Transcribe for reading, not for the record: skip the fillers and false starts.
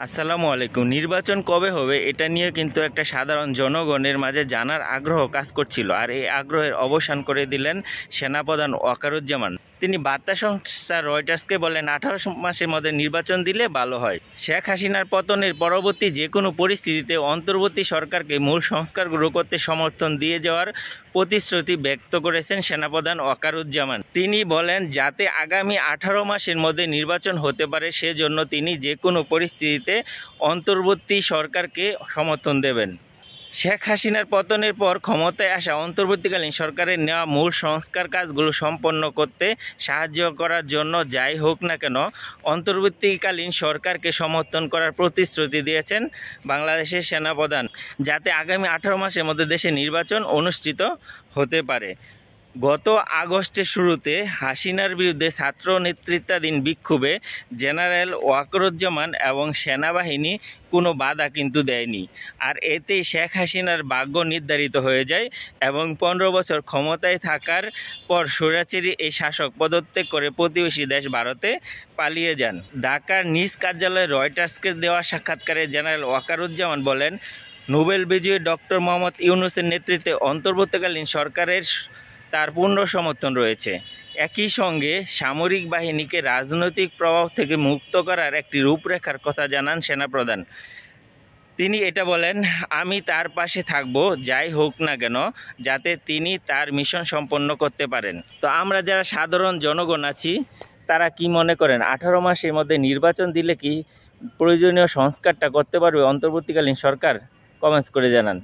আসসালামু আলাইকুম। নির্বাচন কবে হবে এটা নিয়ে কিন্তু একটা সাধারণ জনগণের মাঝে জানার আগ্রহ কাজ করছিল, আর এই আগ্রহের অবসান করে দিলেন সেনাপ্রধান ওয়াকারুজ্জামান। তিনি বার্তা সংস্থা রয়টার্সকে বলেন 18 মাসের মধ্যে নির্বাচন দিলে ভালো হয়। শেখ হাসিনার পতনের পরবর্তী যে কোনো পরিস্থিতিতে অন্তর্বর্তী সরকারকে মূল সংস্কারগুলো করতে সমর্থন দিয়ে যাওয়ার প্রতিশ্রুতি ব্যক্ত করেছেন সেনাপ্রধান ওয়াকারুজ্জামান। তিনি বলেন যাতে আগামী 18 মাসের মধ্যে নির্বাচন হতে পারে সেজন্য তিনি যে কোনো পরিস্থিতিতে অন্তর্বর্তী সরকারকে সমর্থন দেবেন। শেখ হাসিনার পতনের পর ক্ষমতায় আসা অন্তর্বর্তীকালীন সরকারের নেওয়া মূল সংস্কার কাজগুলো সম্পন্ন করতে সাহায্য করার জন্য যাই হোক না কেন অন্তর্বর্তীকালীন সরকারকে সমর্থন করার প্রতিশ্রুতি দিয়েছেন বাংলাদেশের সেনাপ্রধান, যাতে আগামী 18 মাসের মধ্যে দেশে নির্বাচন অনুষ্ঠিত হতে পারে। গত আগস্টের শুরুতে হাসিনার বিরুদ্ধে ছাত্র নেতৃত্বাধীন বিক্ষোভে জেনারেল ওয়াকারুজ্জামান এবং সেনাবাহিনী কোনো বাধা কিন্তু দেয়নি, আর এতেই শেখ হাসিনার ভাগ্য নির্ধারিত হয়ে যায় এবং 15 বছর ক্ষমতায় থাকার পর স্বৈরাচারী এই শাসক পদত্যাগ করে প্রতিবেশী দেশ ভারতে পালিয়ে যান। ঢাকার নিজ কার্যালয়ে রয়টার্সকে দেওয়া সাক্ষাৎকারে জেনারেল ওয়াকারুজ্জামান বলেন, নোবেল বিজয়ী ডক্টর মোহাম্মদ ইউনূসের নেতৃত্বে অন্তর্বর্তীকালীন সরকারের তার পূর্ণ সমর্থন রয়েছে। একই সঙ্গে সামরিক বাহিনীকে রাজনৈতিক প্রভাব থেকে মুক্ত করার একটি রূপরেখার কথা জানান সেনাপ্রধান। তিনি এটা বলেন, আমি তার পাশে থাকব যাই হোক না কেন, যাতে তিনি তার মিশন সম্পন্ন করতে পারেন। তো আমরা যারা সাধারণ জনগণ আছি তারা কি মনে করেন, 18 মাসের মধ্যে নির্বাচন দিলে কি প্রয়োজনীয় সংস্কারটা করতে পারবে অন্তর্বর্তীকালীন সরকার? কমেন্টস করে জানান।